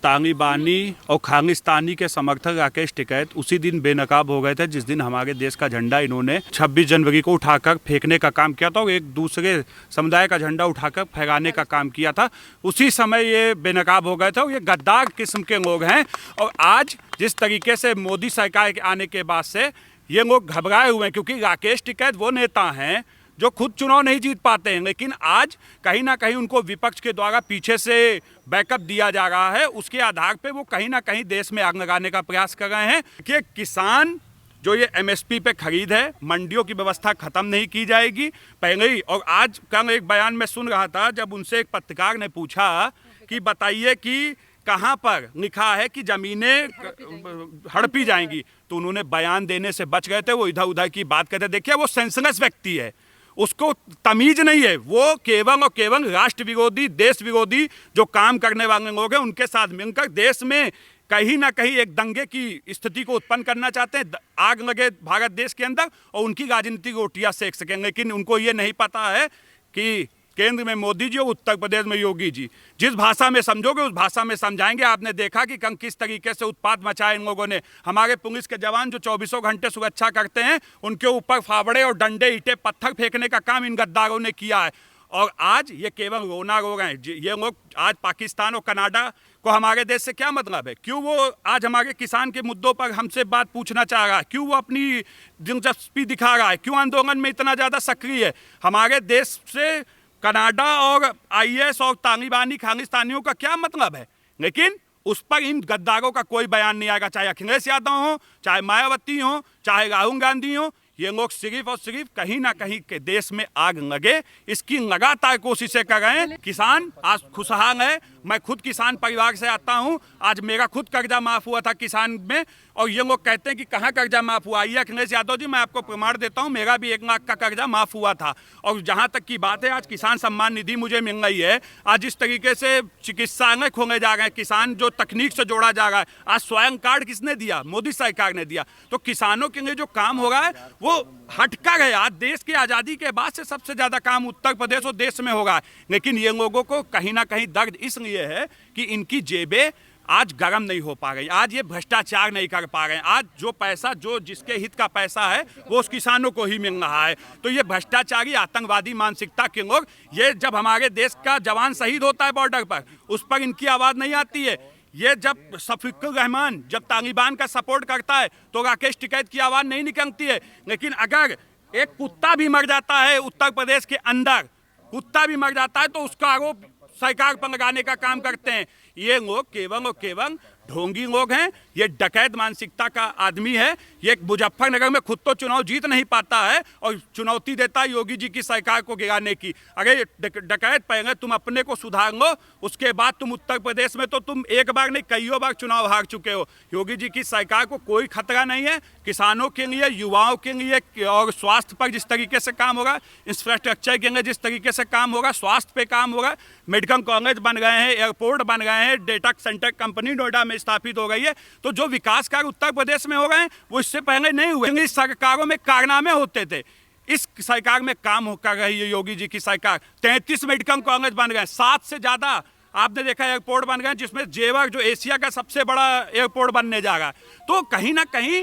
तालिबानी और खालिस्तानी के समर्थक राकेश टिकैत उसी दिन बेनकाब हो गए थे जिस दिन हमारे देश का झंडा इन्होंने 26 जनवरी को उठाकर फेंकने का काम किया था और एक दूसरे समुदाय का झंडा उठाकर फहराने का काम किया था। उसी समय ये बेनकाब हो गए थे और ये गद्दार किस्म के लोग हैं। और आज जिस तरीके से मोदी सरकार के आने के बाद से ये लोग घबराए हुए हैं, क्योंकि राकेश टिकैत वो नेता हैं जो खुद चुनाव नहीं जीत पाते हैं, लेकिन आज कहीं ना कहीं उनको विपक्ष के द्वारा पीछे से बैकअप दिया जा रहा है। उसके आधार पे वो कहीं ना कहीं देश में आग लगाने का प्रयास कर रहे हैं कि किसान जो ये एमएसपी पे खरीद है, मंडियों की व्यवस्था खत्म नहीं की जाएगी पहले ही। और आज कल एक बयान में सुन रहा था, जब उनसे एक पत्रकार ने पूछा कि बताइए कि कहाँ पर लिखा है कि ज़मीनें हड़पी जाएंगी, तो उन्होंने बयान देने से बच गए थे। वो इधर उधर की बात करते। देखिए, वो सेंसलेस व्यक्ति है, उसको तमीज नहीं है। वो केवल और केवल राष्ट्र विरोधी, देश विरोधी जो काम करने वाले लोग हैं उनके साथ मिलकर देश में कहीं ना कहीं एक दंगे की स्थिति को उत्पन्न करना चाहते हैं। आग लगे भारत देश के अंदर और उनकी राजनीतिक रोटियां सेक सकें, लेकिन उनको ये नहीं पता है कि केंद्र में मोदी जी और उत्तर प्रदेश में योगी जी। जिस भाषा में समझोगे उस भाषा में समझाएंगे। आपने देखा कि किस तरीके से उत्पात मचाए इन लोगों ने। हमारे पुलिस के जवान जो 24 घंटे सुरक्षा करते हैं, उनके ऊपर फावड़े और डंडे, ईंटें, पत्थर फेंकने का काम इन गद्दारों ने किया है। और आज ये केवल रोना रो रहे हैं। ये लोग आज पाकिस्तान और कनाडा को हमारे देश से क्या मतलब है? क्यों वो आज हमारे किसान के मुद्दों पर हमसे बात पूछना चाह रहा है? क्यों वो अपनी दिलचस्पी दिखा रहा है? क्यों आंदोलन में इतना ज़्यादा सक्रिय है? हमारे देश से कनाडा और आईएस और तालिबानी खालिस्तानियों का क्या मतलब है? लेकिन उस पर इन गद्दारों का कोई बयान नहीं आएगा, चाहे अखिलेश यादव हो, चाहे मायावती हो, चाहे राहुल गांधी हो। ये लोग सिर्फ और सिर्फ कहीं ना कहीं के देश में आग लगे, इसकी लगातार कोशिशें कर रहे हैं। किसान आज खुशहाल है। मैं खुद किसान परिवार से आता हूं। आज मेरा खुद कर्जा माफ हुआ था किसान में, और ये लोग कहते हैं कि कहाँ कर्जा माफ हुआ? ये अखिलेश यादव जी, मैं आपको प्रमाण देता हूं, मेरा भी 1 लाख का कर्जा माफ हुआ था। और जहां तक की बात है, आज किसान सम्मान निधि मुझे मिल रही है। आज जिस तरीके से चिकित्सालय खोले जा रहे हैं, किसान जो तकनीक से जोड़ा जा रहा है, आज स्वयं कार्ड किसने दिया? मोदी सरकार ने दिया। तो किसानों के लिए जो काम हो रहा है वो हटकर है। आज देश की आज़ादी के बाद से सबसे ज़्यादा काम उत्तर प्रदेश और देश में होगा। लेकिन ये लोगों को कहीं ना कहीं दर्द इसलिए है कि इनकी जेबें आज गर्म नहीं हो पा रही। आज ये भ्रष्टाचार नहीं कर पा रहे हैं। आज जो पैसा, जो जिसके हित का पैसा है, वो उस किसानों को ही मिल रहा है। तो ये भ्रष्टाचारी आतंकवादी मानसिकता के लोग, ये जब हमारे देश का जवान शहीद होता है बॉर्डर पर, उस पर इनकी आवाज़ नहीं आती है। ये जब शफीकुर रहमान जब तालिबान का सपोर्ट करता है तो राकेश टिकैत की आवाज़ नहीं निकलती है। लेकिन अगर एक कुत्ता भी मर जाता है उत्तर प्रदेश के अंदर, कुत्ता भी मर जाता है, तो उसका आरोप सरकार पर लगाने का काम करते हैं। ये लोग केवल और केवल ढोंगी लोग हैं। ये डकैत मानसिकता का आदमी है। ये मुजफ्फरनगर में खुद तो चुनाव जीत नहीं पाता है और चुनौती देता है योगी जी की सरकार को गिराने की। अरे डकैत, पहले तुम अपने को सुधार लो, उसके बाद तुम उत्तर प्रदेश में तो तुम एक बार नहीं कईयों बार चुनाव हार चुके हो। योगी जी की सरकार को कोई खतरा नहीं है। किसानों के लिए, युवाओं के लिए और स्वास्थ्य पर जिस तरीके से काम होगा, इंफ्रास्ट्रक्चर के लिए जिस तरीके से काम होगा, स्वास्थ्य पे काम होगा, मेडिकल कॉलेज बन गए हैं, एयरपोर्ट बन गए हैं, डेटा सेंटर कंपनी नोएडा में स्थापित हो गई है। तो जो विकास कार्य उत्तर प्रदेश में हो गए हैं वो इससे पहले नहीं हुए। इस सरकारों में कारनामे होते थे, इस सरकार में काम कर रही है योगी जी की सरकार। 33 मेडिकल कॉलेज बन गए, 7 से ज़्यादा आपने देखा एयरपोर्ट बन गए, जिसमें जेवर जो एशिया का सबसे बड़ा एयरपोर्ट बनने जा रहा है। तो कहीं ना कहीं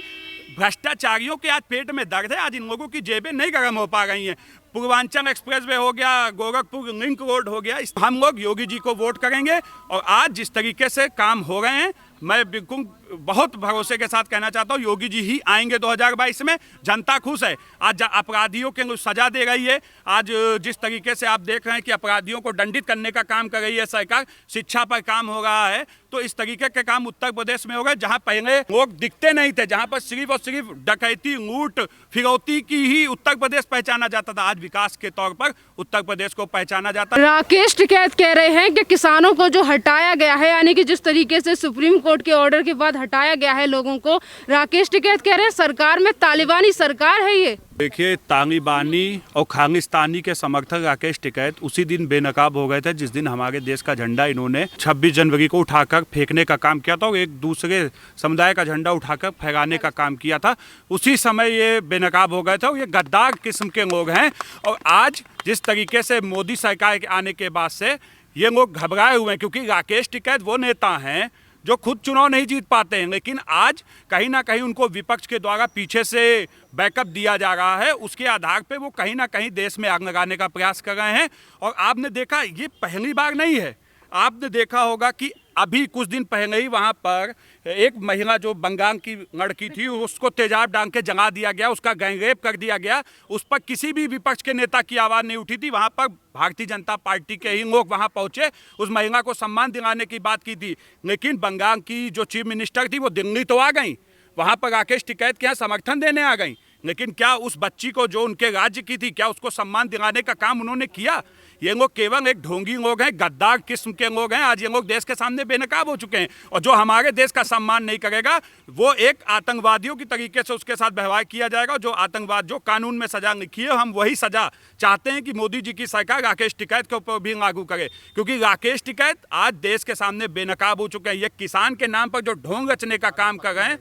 भ्रष्टाचारियों के आज पेट में दर्द है। आज इन लोगों की जेबें नहीं गर्म हो पा रही हैं। पूर्वांचल एक्सप्रेस वे हो गया, गोरखपुर लिंक रोड हो गया, हम लोग योगी जी को वोट करेंगे। और आज जिस तरीके से काम हो रहे हैं, मैं बिल्कुल बहुत भरोसे के साथ कहना चाहता हूँ योगी जी ही आएंगे 2022 में। जनता खुश है। आज अपराधियों के सजा दे रही है। आज जिस तरीके से आप देख रहे हैं कि अपराधियों को दंडित करने का काम कर रही है सरकार, शिक्षा पर काम हो रहा है। तो इस तरीके के काम उत्तर प्रदेश में हो गए, जहाँ पहले लोग दिखते नहीं थे, जहाँ पर सिर्फ और सिर्फ डकैती, लूट, फिरौती की ही उत्तर प्रदेश पहचाना जाता था। आज विकास के तौर पर उत्तर प्रदेश को पहचाना जाता है। राकेश टिकैत कह रहे हैं कि किसानों को जो हटाया गया है, यानी कि जिस तरीके से सुप्रीम कोर्ट के ऑर्डर के बाद हटाया गया है लोगों को, राकेश टिकैत कह रहे हैं सरकार में तालिबानी सरकार है। ये देखिए, तालिबानी और खालिस्तानी के समर्थक राकेश टिकैत उसी दिन बेनकाब हो गए थे जिस दिन हमारे देश का झंडा इन्होंने 26 जनवरी को उठाकर फेंकने का काम किया था और एक दूसरे समुदाय का झंडा उठाकर फहराने का काम किया था। उसी समय ये बेनकाब हो गए थे और ये गद्दार किस्म के लोग हैं। और आज जिस तरीके से मोदी सरकार के आने के बाद से ये लोग घबराए हुए हैं, क्योंकि राकेश टिकैत वो नेता हैं जो खुद चुनाव नहीं जीत पाते हैं, लेकिन आज कहीं ना कहीं उनको विपक्ष के द्वारा पीछे से बैकअप दिया जा रहा है। उसके आधार पे वो कहीं ना कहीं देश में आग लगाने का प्रयास कर रहे हैं। और आपने देखा, ये पहली बार नहीं है। आपने देखा होगा कि अभी कुछ दिन पहले ही वहाँ पर एक महिला जो बंगाल की लड़की थी, उसको तेजाब डाल के जला दिया गया, उसका गैंगरेप कर दिया गया। उस पर किसी भी विपक्ष के नेता की आवाज़ नहीं उठी थी। वहाँ पर भारतीय जनता पार्टी के ही लोग वहाँ पहुँचे, उस महिला को सम्मान दिलाने की बात की थी। लेकिन बंगाल की जो चीफ मिनिस्टर थी वो दिल्ली तो आ गई, वहाँ पर राकेश टिकैत के यहाँ समर्थन देने आ गई, लेकिन क्या उस बच्ची को जो उनके राज्य की थी, क्या उसको सम्मान दिलाने का काम उन्होंने किया? ये लोग केवल एक ढोंगी लोग हैं, गद्दार किस्म के लोग हैं। आज ये लोग देश के सामने बेनकाब हो चुके हैं। और जो हमारे देश का सम्मान नहीं करेगा, वो एक आतंकवादियों की तरीके से उसके साथ व्यवहार किया जाएगा। जो आतंकवाद, जो कानून में सजा लिखी है, हम वही सजा चाहते हैं कि मोदी जी की सरकार राकेश टिकैत के ऊपर भी लागू करे, क्योंकि राकेश टिकैत आज देश के सामने बेनकाब हो चुके हैं। ये किसान के नाम पर जो ढोंग रचने का काम कर रहे हैं,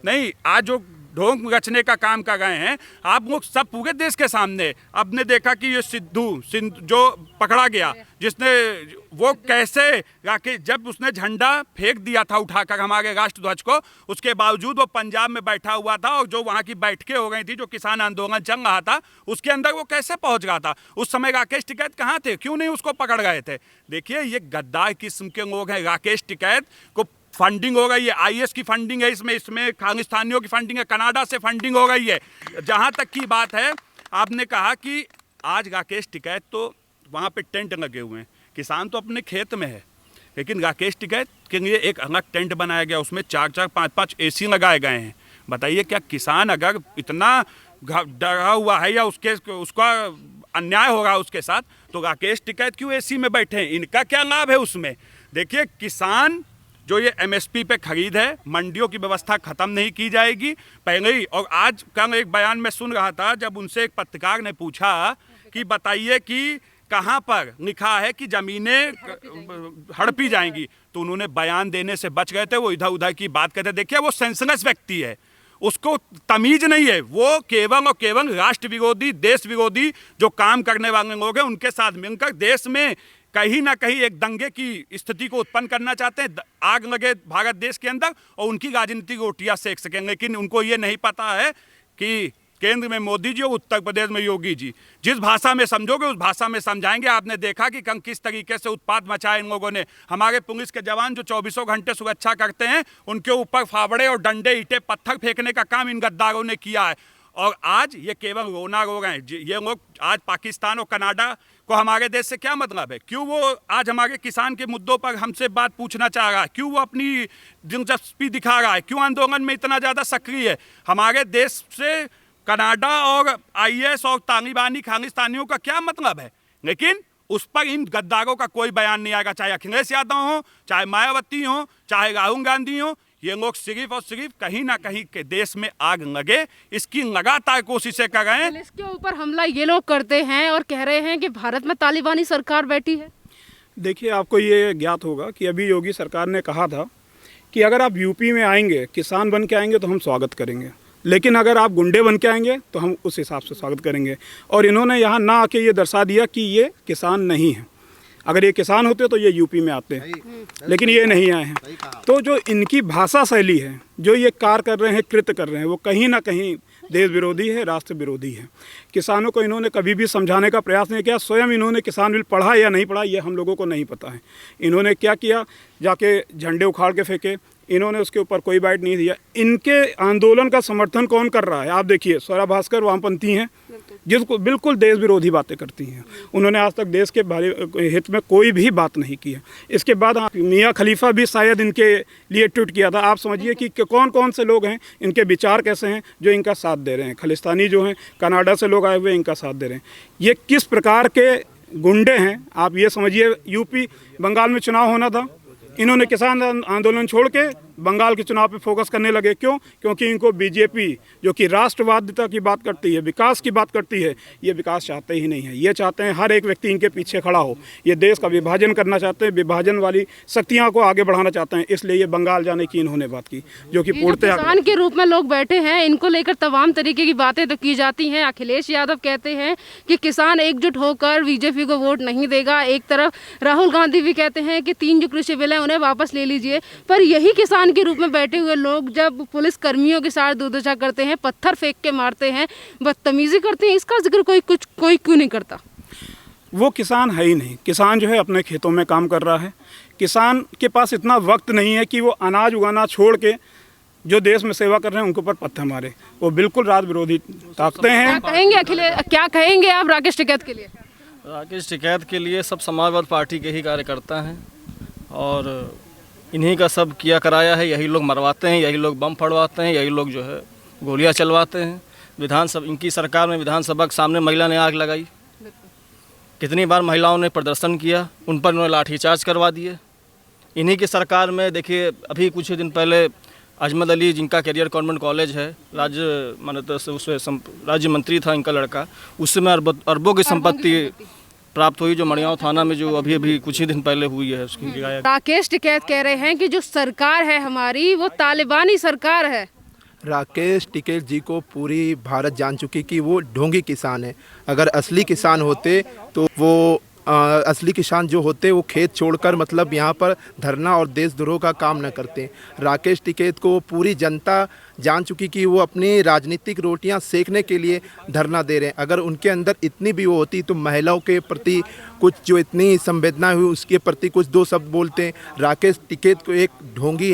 नहीं, आज जो ढोंग रचने का काम कर रहे हैं, आप लोग सब पूरे देश के सामने। आपने देखा कि ये सिद्धू जो पकड़ा गया, जिसने वो कैसे राकेश, जब उसने झंडा फेंक दिया था उठाकर हमारे राष्ट्रध्वज को, उसके बावजूद वो पंजाब में बैठा हुआ था और जो वहाँ की बैठकें हो गई थी, जो किसान आंदोलन चल रहा था, उसके अंदर वो कैसे पहुँच रहा था? उस समय राकेश टिकैत कहाँ थे? क्यों नहीं उसको पकड़ रहे थे? देखिए, ये गद्दार किस्म के लोग हैं। राकेश टिकैत को फंडिंग हो गई है, आईएस की फंडिंग है, इसमें खालिस्तानियों की फंडिंग है, कनाडा से फंडिंग हो गई है। जहां तक की बात है, आपने कहा कि आज राकेश टिकैत तो वहां पे टेंट लगे हुए हैं, किसान तो अपने खेत में है, लेकिन राकेश टिकैत के लिए एक अलग टेंट बनाया गया, उसमें 4-4, 5-5 एसी लगाए गए हैं। बताइए, क्या किसान अगर इतना डरा हुआ है या उसका अन्याय हो रहा है उसके साथ, तो राकेश टिकैत क्यों एसी में बैठे हैं? इनका क्या लाभ है उसमें? देखिए, किसान जो ये एमएसपी पे खरीद है, मंडियों की व्यवस्था खत्म नहीं की जाएगी पहले ही। और आज कल एक बयान में सुन रहा था, जब उनसे एक पत्रकार ने पूछा कि बताइए कि कहाँ पर लिखा है कि ज़मीनें हड़पी जाएंगी, तो उन्होंने बयान देने से बच गए थे। वो इधर उधर की बात करते। देखिए, वो सेंसलेस व्यक्ति है, उसको तमीज नहीं है। वो केवल और केवल राष्ट्र विरोधी, देश विरोधी जो काम करने वाले लोग हैं, उनके साथ मिलकर देश में कहीं ना कहीं एक दंगे की स्थिति को उत्पन्न करना चाहते हैं। आग लगे भारत देश के अंदर और उनकी राजनीतिक रोटियां सेक सकें, लेकिन उनको ये नहीं पता है कि केंद्र में मोदी जी और उत्तर प्रदेश में योगी जी, जिस भाषा में समझोगे उस भाषा में समझाएंगे। आपने देखा कि किस तरीके से उत्पात मचाया इन लोगों ने। हमारे पुलिस के जवान जो 24 घंटे सुरक्षा करते हैं, उनके ऊपर फावड़े और डंडे, ईंटें, पत्थर फेंकने का काम इन गद्दारों ने किया है। और आज ये केवल रोना रो रहे हैं। ये लोग आज पाकिस्तान और कनाडा को हमारे देश से क्या मतलब है? क्यों वो आज हमारे किसान के मुद्दों पर हमसे बात पूछना चाह रहा है? क्यों वो अपनी दिलचस्पी दिखा रहा है? क्यों आंदोलन में इतना ज़्यादा सक्रिय है? हमारे देश से कनाडा और आईएस और तालिबानी खालिस्तानियों का क्या मतलब है? लेकिन उस पर इन गद्दारों का कोई बयान नहीं आएगा, चाहे अखिलेश यादव हो, चाहे मायावती हो, चाहे राहुल गांधी हो। ये लोग सिर्फ और सिर्फ कहीं ना कहीं के देश में आग लगे, इसकी लगातार कोशिशें कर रहे हैं। इसके ऊपर हमला ये लोग करते हैं और कह रहे हैं कि भारत में तालिबानी सरकार बैठी है। देखिए, आपको ये ज्ञात होगा कि अभी योगी सरकार ने कहा था कि अगर आप यूपी में आएंगे, किसान बन के आएंगे तो हम स्वागत करेंगे, लेकिन अगर आप गुंडे बन के आएंगे तो हम उस हिसाब से स्वागत करेंगे। और इन्होंने यहाँ ना आके ये दर्शा दिया कि ये किसान नहीं है। अगर ये किसान होते तो ये यूपी में आते हैं, लेकिन ये नहीं आए हैं। तो जो इनकी भाषा शैली है, जो ये कार्य कर रहे हैं, कृत्य कर रहे हैं, वो कहीं ना कहीं देश विरोधी है, राष्ट्र विरोधी है। किसानों को इन्होंने कभी भी समझाने का प्रयास नहीं किया। स्वयं इन्होंने किसान बिल पढ़ा या नहीं पढ़ा, ये हम लोगों को नहीं पता है। इन्होंने क्या किया, जाके झंडे उखाड़ के फेंके, इन्होंने उसके ऊपर कोई बाइट नहीं दिया। इनके आंदोलन का समर्थन कौन कर रहा है? आप देखिए, स्वरा भास्कर वामपंथी हैं, जिसको बिल्कुल देश विरोधी बातें करती हैं। उन्होंने आज तक देश के हित में कोई भी बात नहीं की है। इसके बाद मियाँ खलीफा भी शायद इनके लिए ट्वीट किया था। आप समझिए कि कौन कौन से लोग हैं, इनके विचार कैसे हैं, जो इनका साथ दे रहे हैं। खालिस्तानी जो हैं, कनाडा से लोग आए हुए इनका साथ दे रहे हैं। ये किस प्रकार के गुंडे हैं, आप ये समझिए। यूपी बंगाल में चुनाव होना था, इन्होंने किसान आंदोलन छोड़ के बंगाल के चुनाव पे फोकस करने लगे। क्यों? क्योंकि इनको बीजेपी, जो कि राष्ट्रवादिता की बात करती है, विकास की बात करती है, ये विकास चाहते ही नहीं है। ये चाहते हैं हर एक व्यक्ति इनके पीछे खड़ा हो। ये देश का विभाजन करना चाहते हैं, विभाजन वाली शक्तियाँ को आगे बढ़ाना चाहते हैं। इसलिए ये बंगाल जाने की इन्होंने बात की, जो कि पूर्णतः किसान के रूप में लोग बैठे हैं। इनको लेकर तमाम तरीके की बातें तो की जाती हैं। अखिलेश यादव कहते हैं कि किसान एकजुट होकर बीजेपी को वोट नहीं देगा। एक तरफ राहुल गांधी भी कहते हैं कि 3 जो कृषि बिल है उन्हें वापस ले लीजिए। पर यही किसान के रूप में बैठे हुए लोग जब पुलिस कर्मियों के साथ दुर्दशा करते हैं, पत्थर फेंक के मारते हैं, बदतमीजी करते हैं, इसका जिक्र कोई क्यों नहीं करता? वो किसान है ही नहीं। किसान जो है अपने खेतों में काम कर रहा है। किसान के पास इतना वक्त नहीं है कि वो अनाज उगाना छोड़ के जो देश में सेवा कर रहे हैं उनके ऊपर पत्थर मारे। वो बिल्कुल राज विरोधी ताकतें हैं। क्या कहेंगे आप राकेश टिकैत के लिए? राकेश टिकैत के लिए सब समाजवाद पार्टी के ही कार्यकर्ता हैं और इन्हीं का सब किया कराया है। यही लोग मरवाते हैं, यही लोग बम फड़वाते हैं, यही लोग जो है गोलियां चलवाते हैं। विधानसभा, इनकी सरकार में विधानसभा के सामने महिला ने आग लगाई। कितनी बार महिलाओं ने प्रदर्शन किया, उन पर उन्होंने लाठीचार्ज करवा दिए। इन्हीं की सरकार में देखिए, अभी कुछ दिन पहले अजमत अली, जिनका कैरियर कॉन्वेंट कॉलेज है, राज्य मंत्री था इनका लड़का, उसमें अरबों की संपत्ति प्राप्त हुई, जो मड़ियाँव थाना में जो अभी कुछ ही दिन पहले हुई है उसकी। राकेश टिकैत कह रहे हैं कि जो सरकार है हमारी वो तालिबानी सरकार है। राकेश टिकैत जी को पूरी भारत जान चुकी कि वो ढोंगी किसान है। अगर असली किसान होते तो वो असली किसान जो होते वो खेत छोड़कर मतलब यहाँ पर धरना और देशद्रोह का काम न करते। राकेश टिकैत को पूरी जनता जान चुकी कि वो अपनी राजनीतिक रोटियां सेकने के लिए धरना दे रहे हैं। अगर उनके अंदर इतनी भी वो होती तो महिलाओं के प्रति कुछ जो इतनी संवेदना हुई उसके प्रति कुछ दो शब्द बोलते हैं। राकेश टिकैत को एक ढोंगी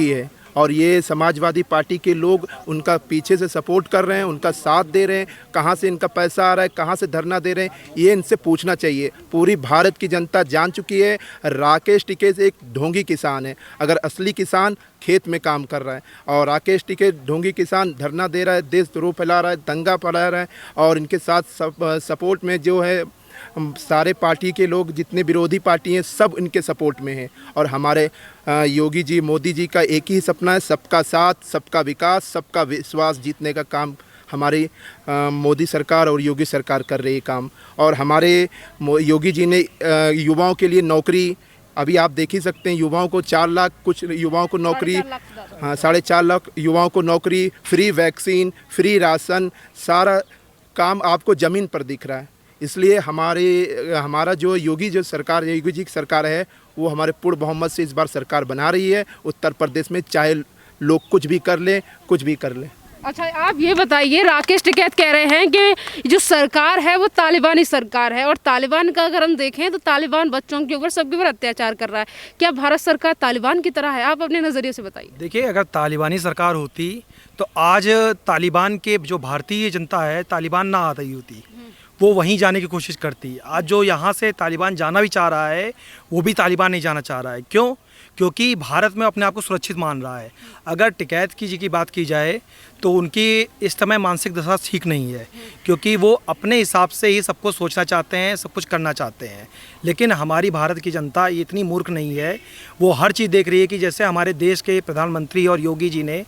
है और ये समाजवादी पार्टी के लोग उनका पीछे से सपोर्ट कर रहे हैं, उनका साथ दे रहे हैं। कहाँ से इनका पैसा आ रहा है, कहाँ से धरना दे रहे हैं, ये इनसे पूछना चाहिए। पूरी भारत की जनता जान चुकी है राकेश टिकैत एक ढोंगी किसान है। अगर असली किसान खेत में काम कर रहा है और राकेश टिकैत ढोंगी किसान धरना दे रहा है, देशद्रोह फैला रहा है, दंगा फैला रहा है और इनके साथ सपोर्ट में जो है सारे पार्टी के लोग, जितने विरोधी पार्टी हैं सब इनके सपोर्ट में हैं। और हमारे योगी जी, मोदी जी का एक ही सपना है, सबका साथ, सबका विकास, सबका विश्वास जीतने का काम हमारी मोदी सरकार और योगी सरकार कर रही है काम। और हमारे योगी जी ने युवाओं के लिए नौकरी, अभी आप देख ही सकते हैं, युवाओं को 4 लाख, कुछ युवाओं को नौकरी, हाँ 4.5 लाख युवाओं को नौकरी, फ्री वैक्सीन, फ्री राशन, सारा काम आपको ज़मीन पर दिख रहा है। इसलिए हमारा जो योगी जी की सरकार है वो हमारे पूर्ण बहुमत से इस बार सरकार बना रही है उत्तर प्रदेश में, चाहे लोग कुछ भी कर लें। अच्छा, आप ये बताइए, राकेश टिकैत कह रहे हैं कि जो सरकार है वो तालिबानी सरकार है और तालिबान का अगर हम देखें तो तालिबान बच्चों के ऊपर, सबके ऊपर अत्याचार कर रहा है। क्या भारत सरकार तालिबान की तरह है? आप अपने नज़रिए से बताइए। देखिए, अगर तालिबानी सरकार होती तो आज तालिबान के जो भारतीय जनता है, तालिबान ना आती होती, वो वहीं जाने की कोशिश करती। आज जो यहाँ से तालिबान जाना भी चाह रहा है वो भी तालिबान नहीं जाना चाह रहा है। क्यों? क्योंकि भारत में अपने आप को सुरक्षित मान रहा है। अगर टिकैत जी की बात की जाए तो उनकी इस समय मानसिक दशा ठीक नहीं है, क्योंकि वो अपने हिसाब से ही सब कुछ सोचना चाहते हैं, सब कुछ करना चाहते हैं। लेकिन हमारी भारत की जनता इतनी मूर्ख नहीं है, वो हर चीज़ देख रही है कि जैसे हमारे देश के प्रधानमंत्री और योगी जी ने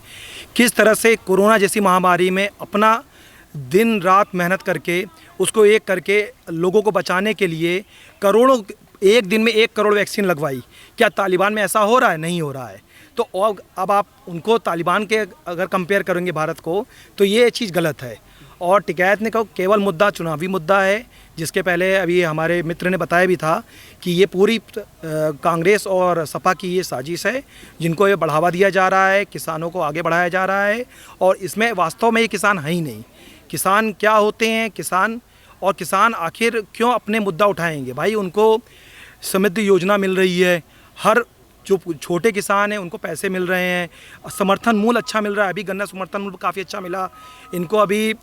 किस तरह से कोरोना जैसी महामारी में अपना दिन रात मेहनत करके उसको एक करके लोगों को बचाने के लिए करोड़ों, एक दिन में 1 करोड़ वैक्सीन लगवाई। क्या तालिबान में ऐसा हो रहा है? नहीं हो रहा है। तो अब आप उनको तालिबान के अगर कंपेयर करेंगे भारत को तो ये चीज़ गलत है। और टिकैत ने कहा केवल मुद्दा चुनावी मुद्दा है, जिसके पहले अभी हमारे मित्र ने बताया भी था कि ये पूरी कांग्रेस और सपा की ये साजिश है, जिनको ये बढ़ावा दिया जा रहा है, किसानों को आगे बढ़ाया जा रहा है। और इसमें वास्तव में ये किसान है ही नहीं। किसान क्या होते हैं, किसान आखिर क्यों अपने मुद्दा उठाएंगे? भाई, उनको समृद्धि योजना मिल रही है, हर जो छोटे किसान हैं उनको पैसे मिल रहे हैं, समर्थन मूल्य अच्छा मिल रहा है। अभी गन्ना समर्थन मूल्य काफ़ी अच्छा मिला इनको, अभी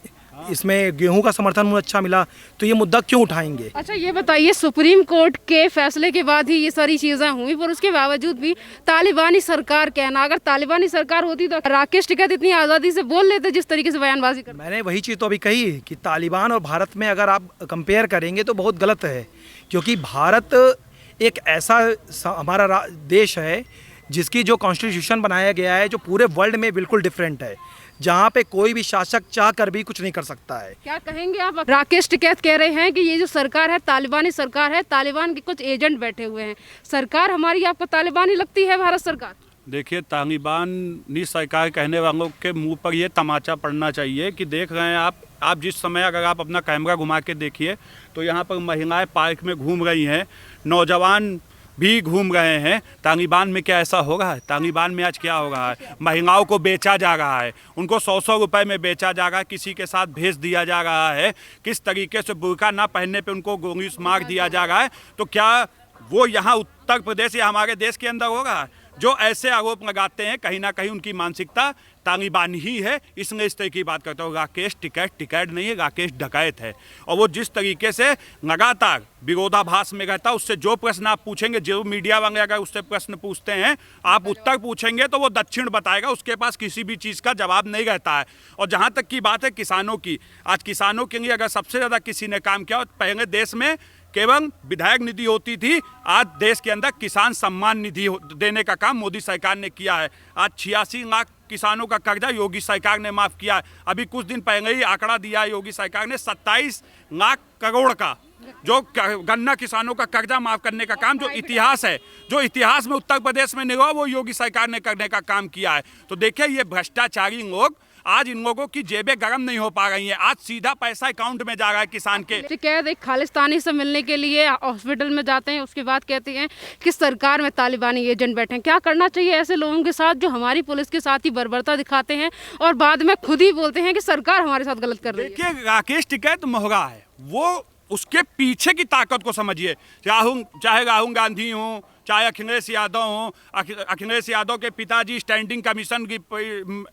इसमें गेहूं का समर्थन मूल्य अच्छा मिला, तो ये मुद्दा क्यों उठाएंगे? अच्छा, ये बताइए, सुप्रीम कोर्ट के फैसले के बाद ही ये सारी चीज़ें हुई, पर उसके बावजूद भी तालिबानी सरकार कहना, अगर तालिबानी सरकार होती तो राकेश टिकैत इतनी आज़ादी से बोल लेते जिस तरीके से बयानबाजी कर। मैंने वही चीज़ तो अभी कही कि तालिबान और भारत में अगर आप कंपेयर करेंगे तो बहुत गलत है, क्योंकि भारत एक ऐसा हमारा देश है जिसकी जो कॉन्स्टिट्यूशन बनाया गया है जो पूरे वर्ल्ड में बिल्कुल डिफरेंट है, जहाँ पे कोई भी शासक चाह कर भी कुछ नहीं कर सकता है। क्या कहेंगे आप? राकेश टिकैत कह रहे हैं कि ये जो सरकार है तालिबानी सरकार है, तालिबान के कुछ एजेंट बैठे हुए हैं। सरकार हमारी आपको तालिबानी लगती है भारत सरकार? देखिए, तालिबानी सरकार कहने वालों के मुंह पर ये तमाचा पड़ना चाहिए कि देख रहे हैं आप जिस समय अगर आप अपना कैमरा घुमा के देखिए तो यहाँ पर महिलाएं पार्क में घूम रही हैं, नौजवान भी घूम रहे हैं। तालिबान में क्या ऐसा हो रहा है? तालिबान में आज क्या हो रहा है? महिलाओं को बेचा जा रहा है, उनको 100-100 रुपए में बेचा जा रहा है, किसी के साथ भेज दिया जा रहा है, किस तरीके से बुर्का ना पहनने पे उनको गोली मार दिया जा रहा है। तो क्या वो यहाँ उत्तर प्रदेश या हमारे देश के अंदर हो रहा है? जो ऐसे आरोप लगाते हैं कहीं ना कहीं उनकी मानसिकता तालिबान ही है, इसलिए इस तरह की बात करता हूँ। राकेश टिकैत नहीं है, राकेश डकैत है। और वो जिस तरीके से लगातार विरोधाभास में रहता है, उससे जो प्रश्न आप पूछेंगे, जो मीडिया वाले अगर उससे प्रश्न पूछते हैं, आप उत्तर पूछेंगे तो वो दक्षिण बताएगा, उसके पास किसी भी चीज़ का जवाब नहीं रहता है। और जहाँ तक की बात है किसानों की, आज किसानों के लिए अगर सबसे ज़्यादा किसी ने काम किया, पहले देश में केवल विधायक निधि होती थी, आज देश के अंदर किसान सम्मान निधि देने का काम मोदी सरकार ने किया है। आज 86 लाख किसानों का कर्जा योगी सरकार ने माफ़ किया है। अभी कुछ दिन पहले ही आंकड़ा दिया है योगी सरकार ने 27 लाख करोड़ का जो गन्ना किसानों का कर्जा माफ करने का काम, जो इतिहास है, जो इतिहास में उत्तर प्रदेश में नहीं हुआ, वो योगी सरकार ने करने का काम किया है। तो देखिए ये भ्रष्टाचारी लोग, आज इन लोगों की जेबें गर्म नहीं हो पा रही हैं। आज सीधा पैसा अकाउंट में जा रहा है किसान के। शिकायत एक खालिस्तानी से मिलने के लिए हॉस्पिटल में जाते हैं, उसके बाद कहते हैं कि सरकार में तालिबानी एजेंट बैठे हैं। क्या करना चाहिए ऐसे लोगों के साथ जो हमारी पुलिस के साथ ही बर्बरता दिखाते हैं और बाद में खुद ही बोलते हैं कि सरकार हमारे साथ गलत कर रही है? देखिए राकेश टिकैत महंगा है, वो उसके पीछे की ताकत को समझिए। चाहे राहुल गांधी हो, चाहे अखिलेश यादव हो, अखिलेश यादव के पिताजी स्टैंडिंग कमीशन की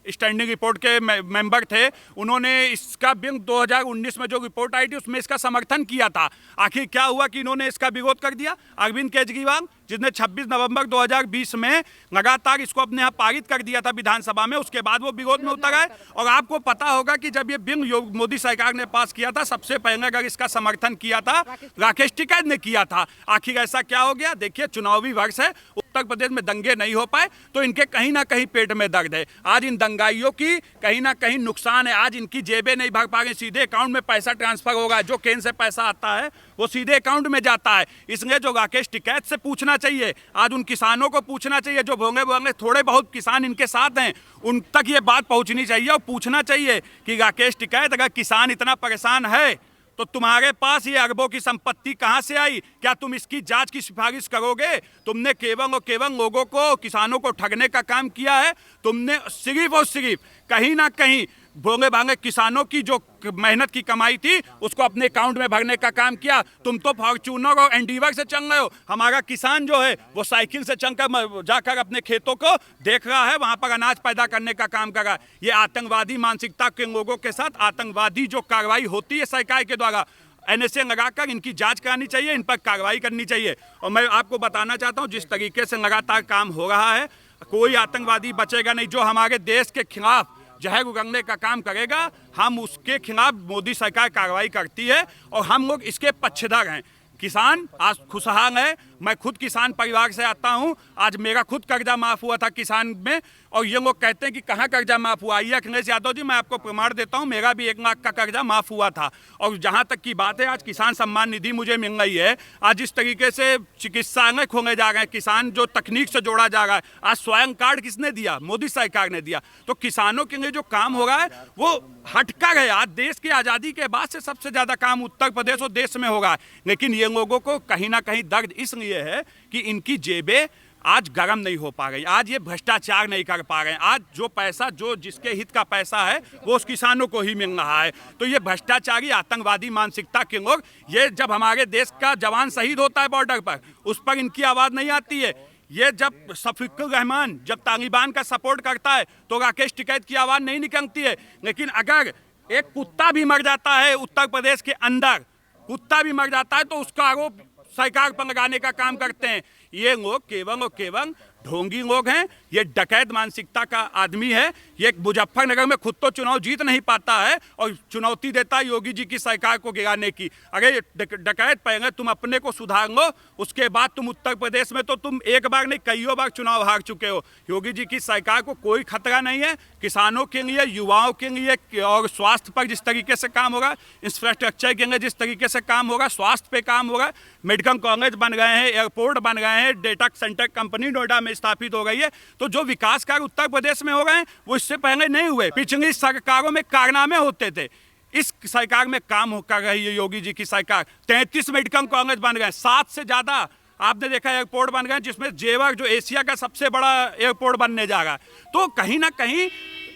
स्टैंडिंग रिपोर्ट के मेंबर थे, उन्होंने इसका बिल 2019 में जो रिपोर्ट आई थी उसमें इसका समर्थन किया था। आखिर क्या हुआ कि इन्होंने इसका विरोध कर दिया? अरविंद केजरीवाल, जिसने 26 नवंबर 2020 में लगातार इसको अपने यहाँ पारित कर दिया था विधानसभा में, उसके बाद वो विरोध में उतर आए। और आपको पता होगा कि जब ये बिल मोदी सरकार ने पास किया था, सबसे पहले अगर इसका समर्थन किया था राकेश टिकैत ने किया था। आखिर ऐसा क्या हो गया? देखिए चुनावी वर्ष है, उत्तर प्रदेश में दंगे नहीं हो पाए तो इनके कहीं ना कहीं पेट में दर्द है। आज इन दंगाइयों की कहीं ना कहीं नुकसान है। आज इनकी जेबें नहीं भर पा रही, सीधे अकाउंट में पैसा ट्रांसफर होगा, जो केंद्र से पैसा आता है वो सीधे अकाउंट में जाता है। इसलिए जो राकेश टिकैत से पूछना चाहिए, आज उन किसानों को पूछना चाहिए जो भोंगे थोड़े बहुत किसान इनके साथ हैं, उन तक ये बात पहुंचनी चाहिए और पूछना चाहिए कि राकेश टिकैत, अगर किसान इतना परेशान है तो तुम्हारे पास ये अरबों की संपत्ति कहां से आई? क्या तुम इसकी जांच की सिफारिश करोगे? तुमने केवल और केवल लोगों को, किसानों को ठगने का काम किया है। तुमने सिर्फ और सिर्फ कहीं ना कहीं भोंगे भांगे किसानों की जो मेहनत की कमाई थी उसको अपने अकाउंट में भरने का काम किया। तुम तो फॉर्च्यूनर और एंडीवर से चल रहे हो, हमारा किसान जो है वो साइकिल से चलकर जाकर अपने खेतों को देख रहा है, वहां पर अनाज पैदा करने का काम कर रहा है। ये आतंकवादी मानसिकता के लोगों के साथ आतंकवादी जो कार्रवाई होती है सरकार के द्वारा, NSA लगाकर इनकी जांच करानी चाहिए, इन पर कार्रवाई करनी चाहिए। और मैं आपको बताना चाहता हूँ, जिस तरीके से लगातार काम हो रहा है, कोई आतंकवादी बचेगा नहीं। जो हमारे देश के खिलाफ जहर उगलने का काम करेगा, हम उसके खिलाफ मोदी सरकार कार्रवाई करती है और हम लोग इसके पक्षधर हैं। किसान आज खुशहाल है। मैं खुद किसान परिवार से आता हूं, आज मेरा खुद कर्जा माफ़ हुआ था किसान में। और ये लोग कहते हैं कि कहाँ कर्जा माफ़ हुआ? ये अखिलेश यादव जी, मैं आपको प्रमाण देता हूं, मेरा भी 1 लाख का कर्जा माफ़ हुआ था। और जहां तक की बात है, आज किसान सम्मान निधि मुझे मिल रही है। आज जिस तरीके से चिकित्सालय खोले जा रहे हैं, किसान जो तकनीक से जोड़ा जा रहा है, आज स्वयं कार्ड किसने दिया? मोदी सरकार ने दिया। तो किसानों के लिए जो काम हो रहा है वो हटकर है। आज देश की आज़ादी के बाद से सबसे ज़्यादा काम उत्तर प्रदेश और देश में होगा। लेकिन ये लोगों को कहीं ना कहीं दर्द इसलिए है कि इनकी जेबें आज गर्म नहीं हो पा रही, आज ये भ्रष्टाचार नहीं कर पा रहे हैं। आज जो पैसा, जो जिसके हित का पैसा है वो उस किसानों को ही मिल रहा है। तो ये भ्रष्टाचारी आतंकवादी मानसिकता के लोग, ये जब हमारे देश का जवान शहीद होता है बॉर्डर पर, उस पर इनकी आवाज़ नहीं आती है। ये जब शफीकुर रहमान जब तालिबान का सपोर्ट करता है तो राकेश टिकैत की आवाज़ नहीं निकलती है। लेकिन अगर एक कुत्ता भी मर जाता है उत्तर प्रदेश के अंदर, कुत्ता भी मर जाता है, तो उसका आरोप सरकार पर लगाने का काम करते हैं। ये लोग केवल और केवल ढोंगी लोग हैं। ये डकैत मानसिकता का आदमी है। ये मुजफ्फरनगर में खुद तो चुनाव जीत नहीं पाता है और चुनौती देता है योगी जी की सरकार को गिराने की। अरे डकैत, पहले तुम अपने को सुधार लो, उसके बाद तुम उत्तर प्रदेश में तो तुम एक बार नहीं कईयों बार चुनाव हार चुके हो। योगी जी की सरकार को कोई खतरा नहीं है। किसानों के लिए, युवाओं के लिए और स्वास्थ्य पर जिस तरीके से काम होगा, इंफ्रास्ट्रक्चर के लिए जिस तरीके से काम होगा, स्वास्थ्य पे काम होगा, मेडिकल कॉलेज बन गए हैं, एयरपोर्ट बन गए हैं, डेटा सेंटर कंपनी नोएडा में स्थापित हो गई है। तो जो विकास कार्य उत्तर प्रदेश में हो गए हैं वो इससे पहले नहीं हुए। पिछली सरकारों में कारनामे होते थे, इस सरकार में काम कर रही है योगी जी की सरकार। 33 मेडिकल कॉलेज बन गए, 7 से ज़्यादा आपने देखा एयरपोर्ट बन गए जिसमें जेवर जो एशिया का सबसे बड़ा एयरपोर्ट बनने जा रहा है। तो कहीं ना कहीं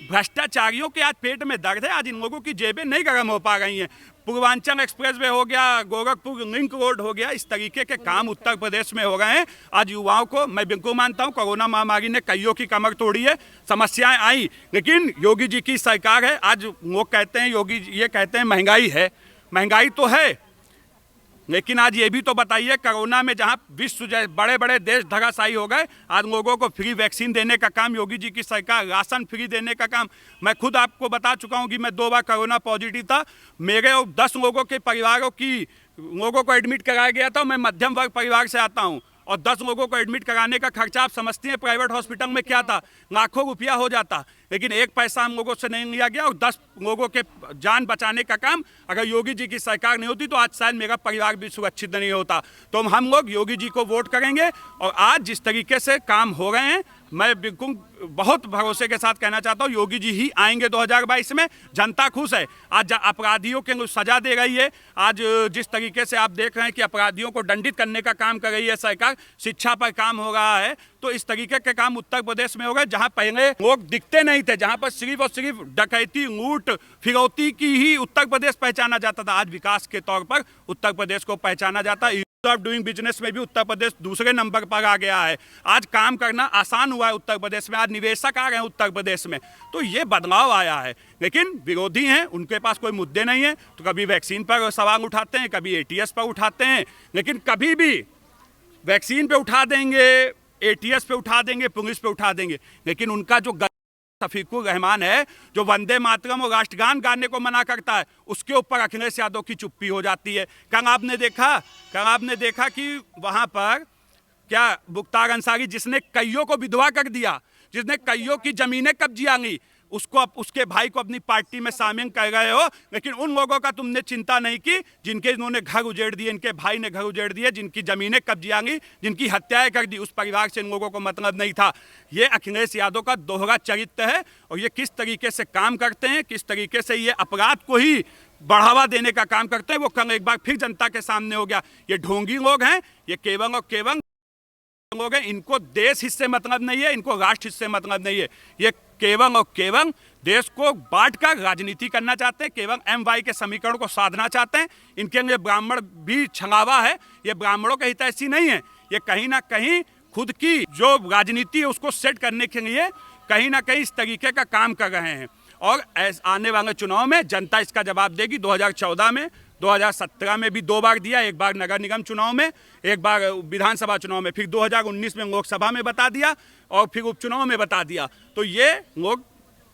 भ्रष्टाचारियों के आज पेट में दर्द है, आज इन लोगों की जेबें नहीं गर्म हो पा रही हैं। पूर्वांचल एक्सप्रेस वे हो गया, गोरखपुर लिंक रोड हो गया, इस तरीके के काम उत्तर प्रदेश में हो गए हैं। आज युवाओं को मैं बिल्कुल मानता हूं कोरोना महामारी ने कईयों की कमर तोड़ी है, समस्याएं आई, लेकिन योगी जी की सरकार है। आज लोग कहते हैं, योगी जी ये कहते हैं महंगाई है, महंगाई तो है, लेकिन आज ये भी तो बताइए कोरोना में जहां विश्व बड़े बड़े देश धराशायी हो गए, आज लोगों को फ्री वैक्सीन देने का काम योगी जी की सरकार, राशन फ्री देने का काम। मैं खुद आपको बता चुका हूं कि मैं 2 बार कोरोना पॉजिटिव था, मेरे और 10 लोगों के परिवारों की लोगों को एडमिट कराया गया था। मैं मध्यम वर्ग परिवार से आता हूं और 10 लोगों को एडमिट कराने का खर्चा आप समझती हैं प्राइवेट हॉस्पिटल में क्या था, लाखों रुपया हो जाता, लेकिन एक पैसा हम लोगों से नहीं लिया गया और 10 लोगों के जान बचाने का काम अगर योगी जी की सरकार नहीं होती तो आज शायद मेरा परिवार भी सुरक्षित नहीं होता। तो हम लोग योगी जी को वोट करेंगे और आज जिस तरीके से काम हो रहे हैं मैं बिल्कुल बहुत भरोसे के साथ कहना चाहता हूँ योगी जी ही आएंगे 2022 में। जनता खुश है, आज अपराधियों के सजा दे रही है। आज जिस तरीके से आप देख रहे हैं कि अपराधियों को दंडित करने का काम कर रही है सरकार, शिक्षा पर काम हो रहा है, तो इस तरीके के काम उत्तर प्रदेश में हो गए जहां पहले लोग दिखते नहीं थे, जहां पर सिर्फ और सिर्फ डकैती, लूट, फिरौती की ही उत्तर प्रदेश पहचाना जाता था। आज विकास के तौर पर उत्तर प्रदेश को पहचाना जाता है। ऑफ डूइंग बिजनेस में भी उत्तर प्रदेश दूसरे नंबर पर आ गया है। आज काम करना आसान हुआ है उत्तर प्रदेश में, आज निवेशक आ रहे हैं उत्तर प्रदेश में, तो ये बदलाव आया है। लेकिन विरोधी हैं, उनके पास कोई मुद्दे नहीं है, तो कभी वैक्सीन पर सवाल उठाते हैं, कभी एटीएस पर उठाते हैं, लेकिन कभी भी वैक्सीन पे उठा देंगे, एटीएस पे उठा देंगे, पुलिस पे उठा देंगे, लेकिन उनका जो शफीकुर रहमान है जो वंदे मातरम और राष्ट्रगान गाने को मना करता है, उसके ऊपर अखिलेश यादव की चुप्पी हो जाती है। कल आपने देखा कि वहां पर क्या मुख्तार अंसारी जिसने कईयों को विधवा कर दिया, जिसने कईयों की जमीनें कब्जियां ली, उसको उसके भाई को अपनी पार्टी में शामिल कर गए हो, लेकिन उन लोगों का तुमने चिंता नहीं की जिनके इन्होंने घर उजेड़ दिए, इनके भाई ने घर उजेड़ दिए, जिनकी जमीनें कब्जियां ली, जिनकी हत्याएं कर दी, उस परिवार से इन लोगों को मतलब नहीं था। ये अखिलेश यादव का दोहरा चरित्र है और ये किस तरीके से काम करते हैं, किस तरीके से ये अपराध को ही बढ़ावा देने का काम करते हैं, वो कल एक बार फिर जनता के सामने हो गया। ये ढोंगी लोग हैं, ये केवल और केवल लोग हैं, इनको देश हिस्से मतलब नहीं है, इनको राष्ट्र हिस्से मतलब नहीं है। ये केवल और केवल देश को बांटकर राजनीति करना चाहते हैं, केवल MY के समीकरण को साधना चाहते हैं। इनके लिए ब्राह्मण भी छंगावा है, ये ब्राह्मणों के हित ऐसी नहीं है, ये कहीं ना कहीं खुद की जो राजनीति है उसको सेट करने के लिए कहीं ना कहीं इस तरीके का काम कर रहे हैं। और आने वाले चुनाव में जनता इसका जवाब देगी। 2014 में, 2017 में भी 2 बार दिया, एक बार नगर निगम चुनाव में, एक बार विधानसभा चुनाव में, फिर 2019 में लोकसभा में बता दिया और फिर उपचुनाव में बता दिया। तो ये लोग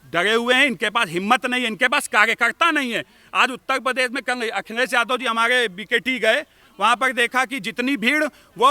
डरे हुए हैं, इनके पास हिम्मत नहीं है, इनके पास कार्यकर्ता नहीं है। आज उत्तर प्रदेश में कल अखिलेश यादव जी हमारे बीकेटी गए, वहाँ पर देखा कि जितनी भीड़ वो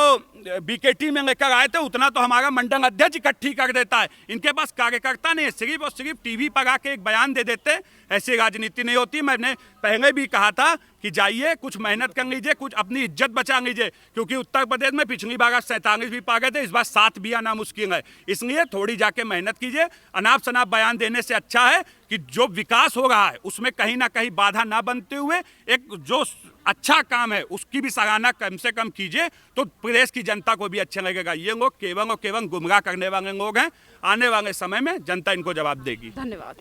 बीकेटी में लेकर आए थे उतना तो हमारा मंडल अध्यक्ष इकट्ठी कर देता है। इनके पास कार्यकर्ता नहीं है, सिर्फ और सिर्फ टीवी पर आके एक बयान दे देते। ऐसी राजनीति नहीं होती। मैंने पहले भी कहा था कि जाइए कुछ मेहनत कर लीजिए, कुछ अपनी इज्जत बचा लीजिए, क्योंकि उत्तर प्रदेश में पिछली बार आप 47 भी पा गए थे, इस बार 7 भी आना मुश्किल है। इसलिए थोड़ी जाके मेहनत कीजिए। अनाप शनाप बयान देने से अच्छा है कि जो विकास हो रहा है उसमें कहीं ना कहीं बाधा ना बनते हुए एक जो अच्छा काम है उसकी भी सराहना कम से कम कीजिए, तो प्रदेश की जनता को भी अच्छा लगेगा। ये लोग केवल और केवल गुमराह करने वाले लोग हैं। आने वाले समय में जनता इनको जवाब देगी। धन्यवाद।